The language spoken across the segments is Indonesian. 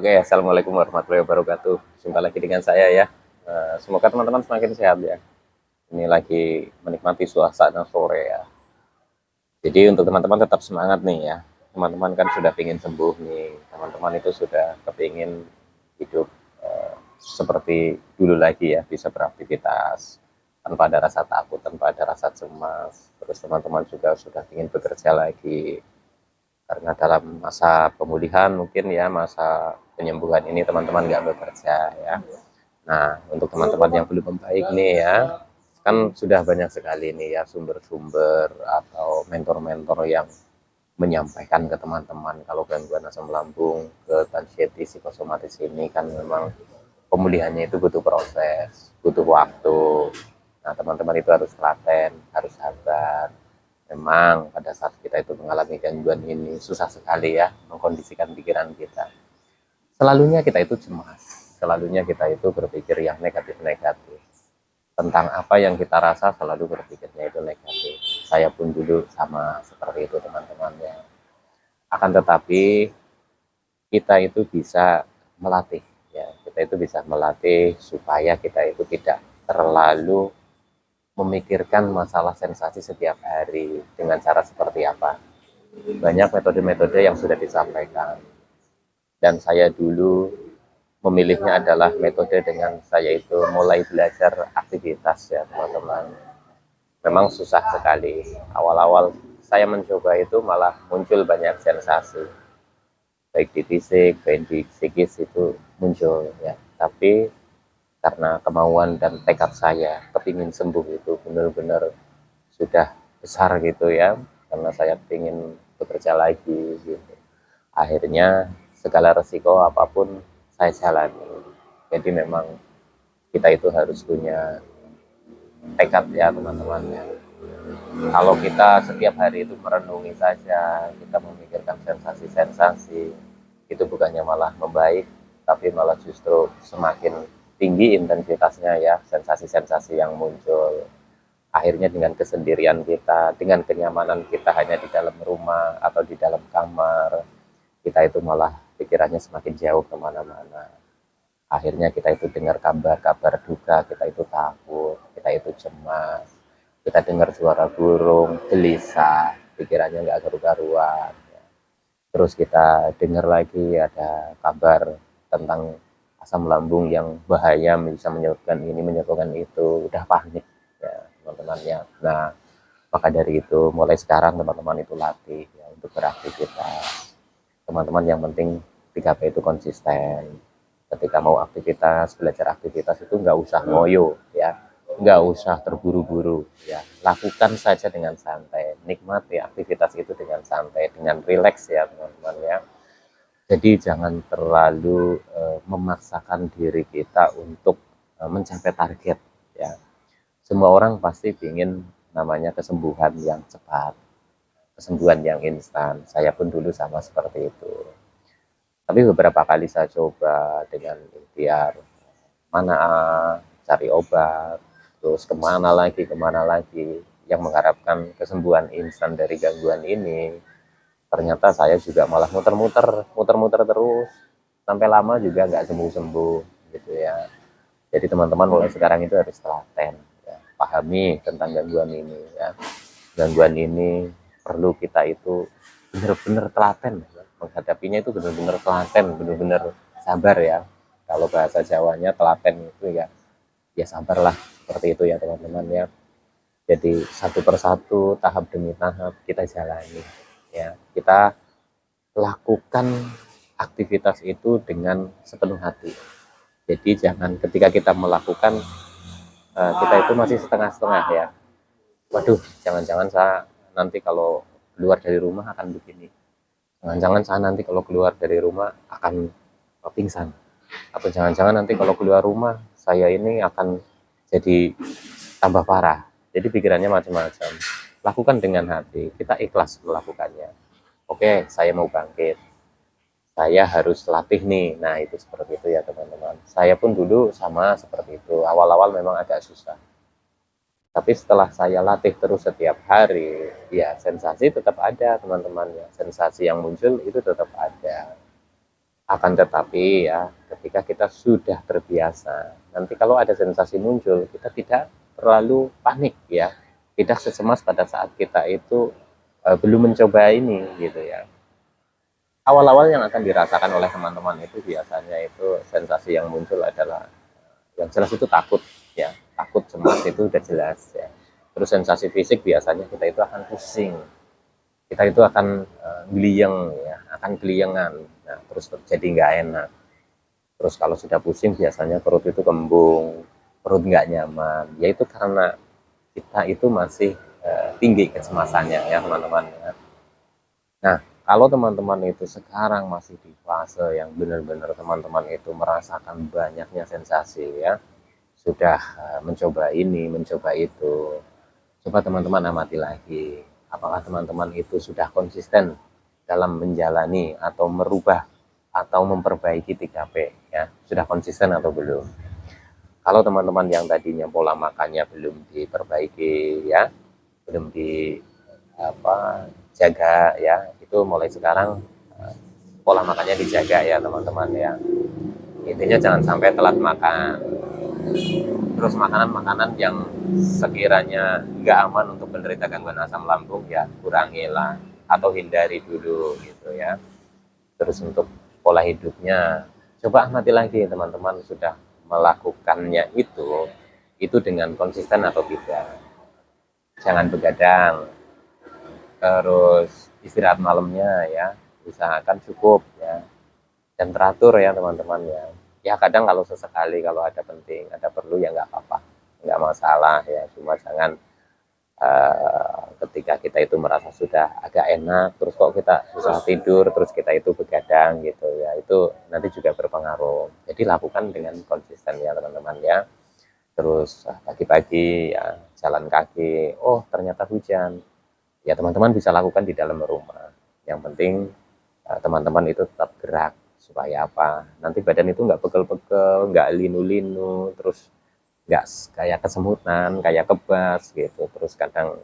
Oke, assalamualaikum warahmatullahi wabarakatuh. Jumpa lagi dengan saya ya. Semoga teman-teman semakin sehat ya. Ini lagi menikmati suasana sore ya. Jadi untuk teman-teman tetap semangat nih ya. Teman-teman kan sudah ingin sembuh nih. Teman-teman itu sudah kepingin hidup seperti dulu lagi ya, bisa beraktivitas tanpa ada rasa takut, tanpa ada rasa cemas. Terus teman-teman juga sudah ingin bekerja lagi, karena dalam masa pemulihan mungkin ya, masa penyembuhan ini teman-teman nggak bekerja ya. Nah, untuk teman-teman yang belum membaik nih ya, kan sudah banyak sekali nih ya sumber-sumber atau mentor-mentor yang menyampaikan ke teman-teman kalau gangguan asam lambung, ke anxiety, psikosomatis ini kan memang pemulihannya itu butuh proses, butuh waktu. Nah, teman-teman itu harus telaten, harus sabar. Memang pada saat kita itu mengalami gangguan ini susah sekali ya mengkondisikan pikiran kita. Selalunya kita itu cemas, selalunya kita itu berpikir yang negatif-negatif. Tentang apa yang kita rasa selalu berpikirnya itu negatif. Saya pun dulu sama seperti itu teman-teman ya. Akan tetapi kita itu bisa melatih ya, kita itu bisa melatih supaya kita itu tidak terlalu memikirkan masalah sensasi setiap hari. Dengan cara seperti apa? Banyak metode-metode yang sudah disampaikan, dan saya dulu memilihnya adalah metode dengan saya itu mulai belajar aktivitas ya teman-teman. Memang susah sekali. Awal-awal saya mencoba itu malah muncul banyak sensasi, baik di fisik, baik di psikis itu muncul ya. Tapi karena kemauan dan tekad saya kepingin sembuh itu benar-benar sudah besar gitu ya, karena saya ingin bekerja lagi gitu. Akhirnya segala resiko apapun saya jalani. Jadi memang kita itu harus punya tekad ya teman-teman ya. Kalau kita setiap hari itu merenungi saja, kita memikirkan sensasi-sensasi, itu bukannya malah membaik, tapi malah justru semakin tinggi intensitasnya ya, sensasi-sensasi yang muncul. Akhirnya dengan kesendirian kita, dengan kenyamanan kita hanya di dalam rumah atau di dalam kamar, kita itu malah pikirannya semakin jauh kemana-mana. Akhirnya kita itu dengar kabar-kabar duka, kita itu takut, kita itu cemas, kita dengar suara burung, gelisah, pikirannya nggak karu-karuan. Terus kita dengar lagi ada kabar tentang asam lambung yang bahaya, bisa menyebabkan ini, menyebabkan itu, udah panik ya teman-teman ya. Nah, maka dari itu mulai sekarang teman-teman itu latih ya untuk beraktivitas. Teman-teman yang penting 3P itu konsisten. Ketika mau aktivitas, belajar aktivitas itu nggak usah ngoyo ya, nggak usah terburu-buru ya, lakukan saja dengan santai, nikmati aktivitas itu dengan santai, dengan rileks ya teman-teman ya. Jadi jangan terlalu memaksakan diri kita untuk mencapai target ya. Semua orang pasti ingin namanya kesembuhan yang cepat, kesembuhan yang instan. Saya pun dulu sama seperti itu. Tapi beberapa kali saya coba dengan ikhtiar, mana cari obat, terus kemana lagi, yang mengharapkan kesembuhan instan dari gangguan ini. Ternyata saya juga malah muter-muter terus, sampai lama juga nggak sembuh-sembuh gitu ya. Jadi teman-teman mulai sekarang itu harus telaten, ya. Pahami tentang gangguan ini ya. Gangguan ini perlu kita itu benar-benar telaten ya. Menghadapinya itu benar-benar telaten, benar-benar sabar ya. Kalau bahasa Jawanya telaten itu ya, ya sabarlah, seperti itu ya teman-teman ya. Jadi satu persatu, tahap demi tahap kita jalani ya. Kita lakukan aktivitas itu dengan sepenuh hati. Jadi jangan ketika kita melakukan kita itu masih setengah-setengah ya. Waduh, jangan-jangan saya nanti kalau keluar dari rumah akan begini. Jangan-jangan saya nanti kalau keluar dari rumah akan pingsan. Atau jangan-jangan nanti kalau keluar rumah saya ini akan jadi tambah parah. Jadi pikirannya macam-macam. Lakukan dengan hati, kita ikhlas melakukannya. Oke, saya mau bangkit, saya harus latih nih. Nah, itu seperti itu ya teman-teman. Saya pun dulu sama seperti itu. Awal-awal memang agak susah. Tapi setelah saya latih terus setiap hari, ya sensasi tetap ada teman-teman ya. Sensasi yang muncul itu tetap ada. Akan tetapi ya, ketika kita sudah terbiasa, nanti kalau ada sensasi muncul, kita tidak terlalu panik ya, tidak secemas pada saat kita itu belum mencoba ini gitu ya. Awal-awal yang akan dirasakan oleh teman-teman itu biasanya itu sensasi yang muncul adalah yang jelas itu takut ya, takut, cemas itu udah jelas ya. Terus sensasi fisik biasanya kita itu akan pusing, kita itu akan geliyeng ya, akan geliyengan, nah terus terjadi nggak enak. Terus kalau sudah pusing biasanya perut itu kembung, perut nggak nyaman, yaitu karena kita itu masih tinggi kecemasannya ya teman-teman ya. Nah, kalau teman-teman itu sekarang masih di fase yang benar-benar teman-teman itu merasakan banyaknya sensasi ya, sudah mencoba ini, mencoba itu, coba teman-teman amati lagi, apakah teman-teman itu sudah konsisten dalam menjalani atau merubah atau memperbaiki 3P ya, sudah konsisten atau belum. Kalau teman-teman yang tadinya pola makannya belum diperbaiki ya, belum di apa jaga ya, itu mulai sekarang pola makannya dijaga ya teman-teman ya. Intinya jangan sampai telat makan. Terus makanan-makanan yang sekiranya nggak aman untuk penderita gangguan asam lambung ya kurangilah atau hindari dulu gitu ya. Terus untuk pola hidupnya, coba amati lagi teman-teman sudah melakukannya itu dengan konsisten atau tidak. Jangan begadang, terus istirahat malamnya ya usahakan cukup ya, dan teratur ya teman-teman ya. Ya kadang kalau sesekali kalau ada penting ada perlu ya nggak apa-apa, nggak masalah ya, cuma jangan ketika kita itu merasa sudah agak enak terus kok kita susah tidur terus kita itu begadang gitu ya, itu nanti juga berpengaruh. Jadi lakukan dengan konsisten ya teman-teman ya. Terus pagi-pagi ya jalan kaki, oh ternyata hujan, ya teman-teman bisa lakukan di dalam rumah. Yang penting teman-teman itu tetap gerak, supaya apa, nanti badan itu nggak pegel-pegel, nggak linu-linu, terus nggak kayak kesemutan, kayak kebas gitu, terus kadang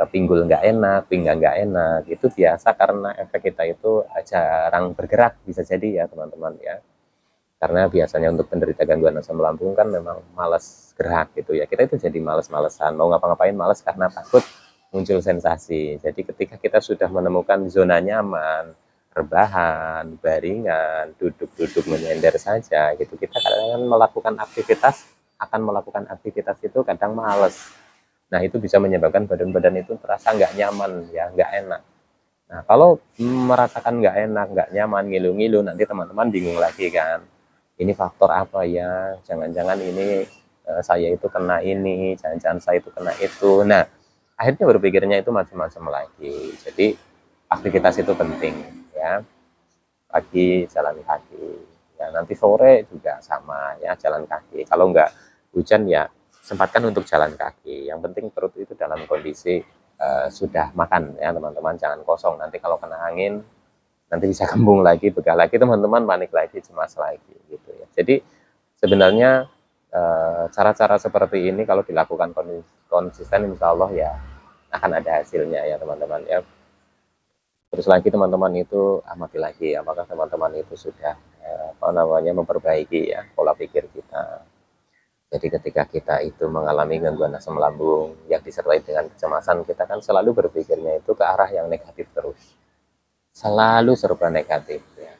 pinggul nggak enak, pinggang nggak enak, itu biasa karena efek kita itu jarang bergerak, bisa jadi ya teman-teman ya. Karena biasanya untuk penderita gangguan asam lambung kan memang malas gerak gitu ya, kita itu jadi males-malesan, mau ngapa-ngapain males karena takut muncul sensasi. Jadi ketika kita sudah menemukan zona nyaman, rebahan, baringan, duduk-duduk menyender saja gitu, kita kadang akan melakukan aktivitas itu kadang males. Nah itu bisa menyebabkan badan-badan itu terasa nggak nyaman ya, nggak enak. Nah kalau merasakan nggak enak, nggak nyaman, ngilu-ngilu, nanti teman-teman bingung lagi kan, ini faktor apa ya, jangan-jangan ini saya itu kena ini, jangan-jangan saya itu kena itu. Nah akhirnya berpikirnya itu macam-macam lagi. Jadi aktivitas itu penting ya, pagi jalan kaki ya, nanti sore juga sama ya jalan kaki, kalau nggak hujan ya sempatkan untuk jalan kaki. Yang penting perut itu dalam kondisi sudah makan ya teman-teman, jangan kosong, nanti kalau kena angin nanti bisa kembung lagi, begah lagi teman-teman, panik lagi, cemas lagi gitu ya. Jadi sebenarnya cara-cara seperti ini kalau dilakukan konsisten insya Allah ya akan ada hasilnya ya teman-teman ya. Terus lagi teman-teman itu amati lagi apakah teman-teman itu sudah memperbaiki ya pola pikir kita. Jadi ketika kita itu mengalami gangguan asam lambung yang disertai dengan kecemasan, kita kan selalu berpikirnya itu ke arah yang negatif terus, selalu serba negatif ya.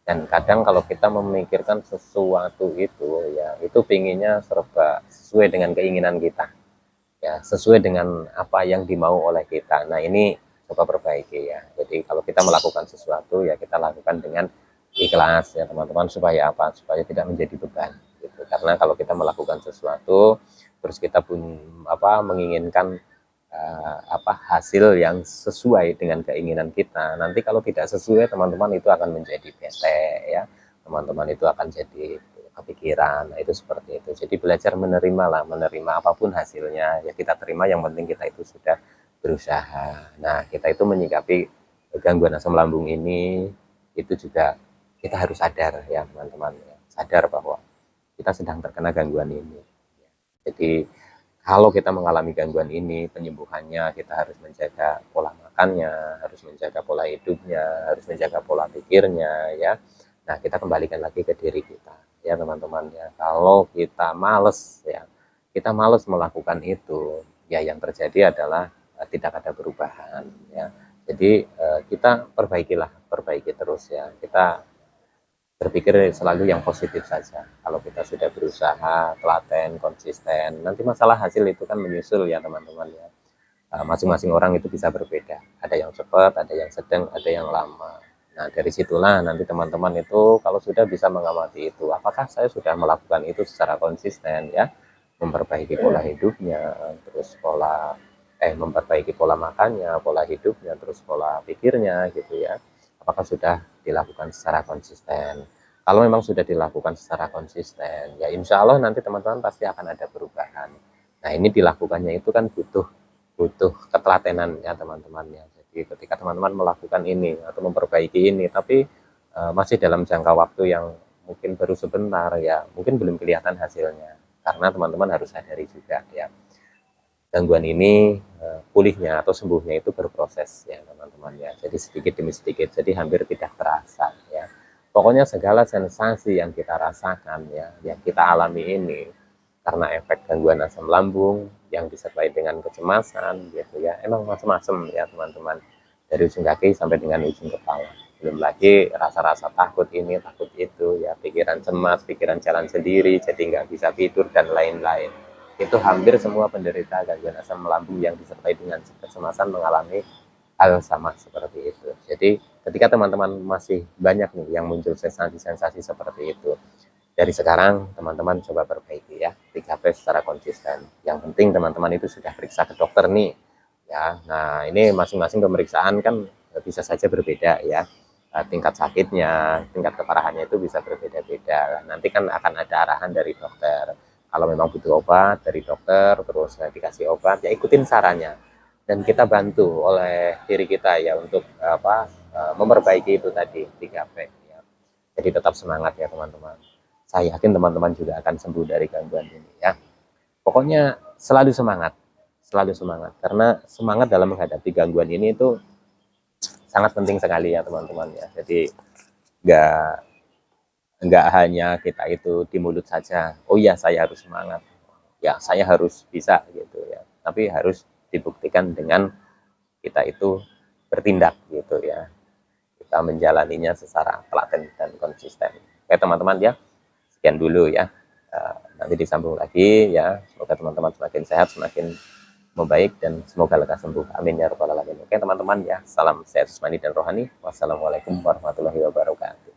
Dan kadang kalau kita memikirkan sesuatu itu ya, itu pinginnya serba sesuai dengan keinginan kita ya, sesuai dengan apa yang dimau oleh kita. Nah ini coba perbaiki ya. Jadi kalau kita melakukan sesuatu ya kita lakukan dengan ikhlas ya teman-teman, supaya apa, supaya tidak menjadi beban gitu. Karena kalau kita melakukan sesuatu terus kita pun menginginkan hasil yang sesuai dengan keinginan kita, nanti kalau tidak sesuai teman-teman itu akan menjadi bete ya, teman-teman itu akan jadi kepikiran. Nah, itu seperti itu. Jadi belajar menerima lah, menerima apapun hasilnya ya kita terima, yang penting kita itu sudah berusaha. Nah kita itu menyikapi gangguan asam lambung ini itu juga kita harus sadar ya teman-teman ya. Sadar bahwa kita sedang terkena gangguan ini. Jadi kalau kita mengalami gangguan ini, penyembuhannya kita harus menjaga pola makannya, harus menjaga pola hidupnya, harus menjaga pola pikirnya ya. Nah, kita kembalikan lagi ke diri kita ya teman-teman ya. Kalau kita males ya, kita males melakukan itu, ya yang terjadi adalah tidak ada perubahan ya. Jadi kita perbaiki terus ya. Kita berpikir selalu yang positif saja. Kalau kita sudah berusaha, telaten, konsisten, nanti masalah hasil itu kan menyusul ya teman-teman ya. Masing-masing orang itu bisa berbeda. Ada yang cepat, ada yang sedang, ada yang lama. Nah, dari situlah nanti teman-teman itu kalau sudah bisa mengamati itu, apakah saya sudah melakukan itu secara konsisten ya, memperbaiki pola hidupnya, terus memperbaiki pola makannya, pola hidupnya, terus pola pikirnya gitu ya. Apakah sudah dilakukan secara konsisten? Kalau memang sudah dilakukan secara konsisten, ya insya Allah nanti teman-teman pasti akan ada perubahan. Nah, ini dilakukannya itu kan butuh butuh ketelatenan ya teman-teman ya. Jadi ketika teman-teman melakukan ini atau memperbaiki ini, tapi masih dalam jangka waktu yang mungkin baru sebentar ya, mungkin belum kelihatan hasilnya. Karena teman-teman harus sadari juga ya, gangguan ini pulihnya atau sembuhnya itu berproses ya teman-teman ya. Jadi sedikit demi sedikit, jadi hampir tidak terasa ya. Pokoknya segala sensasi yang kita rasakan ya, yang kita alami ini karena efek gangguan asam lambung yang disertai dengan kecemasan gitu ya, emang macam-macam ya teman-teman, dari ujung kaki sampai dengan ujung kepala. Belum lagi rasa-rasa takut ini takut itu ya, pikiran cemas, pikiran jalan sendiri, jadi nggak bisa tidur dan lain-lain. Itu hampir semua penderita gangguan asam lambung yang disertai dengan kecemasan mengalami hal sama seperti itu. Jadi ketika teman-teman masih banyak nih yang muncul sensasi-sensasi seperti itu, dari sekarang teman-teman coba perbaiki ya 3P secara konsisten. Yang penting teman-teman itu sudah periksa ke dokter nih ya. Nah, ini masing-masing pemeriksaan kan bisa saja berbeda ya. Tingkat sakitnya, tingkat keparahannya itu bisa berbeda-beda. Nanti kan akan ada arahan dari dokter. Kalau memang butuh obat dari dokter, terus dikasih obat, ya ikutin sarannya. Dan kita bantu oleh diri kita ya untuk memperbaiki itu tadi 3P ya. Jadi tetap semangat ya teman-teman. Saya yakin teman-teman juga akan sembuh dari gangguan ini ya. Pokoknya selalu semangat. Karena semangat dalam menghadapi gangguan ini itu sangat penting sekali ya teman-teman ya. Jadi nggak nggak hanya kita itu di mulut saja. Oh iya saya harus semangat. Ya saya harus bisa gitu ya. Tapi harus dibuktikan dengan kita itu bertindak gitu ya. Kita menjalaninya secara telaten dan konsisten. Oke teman-teman ya. Sekian dulu ya. Nanti disambung lagi ya. Semoga teman-teman semakin sehat, semakin membaik dan semoga lekas sembuh. Amin ya rabbal alamin. Oke teman-teman ya. Salam sehat jasmani dan rohani. Wassalamualaikum warahmatullahi wabarakatuh.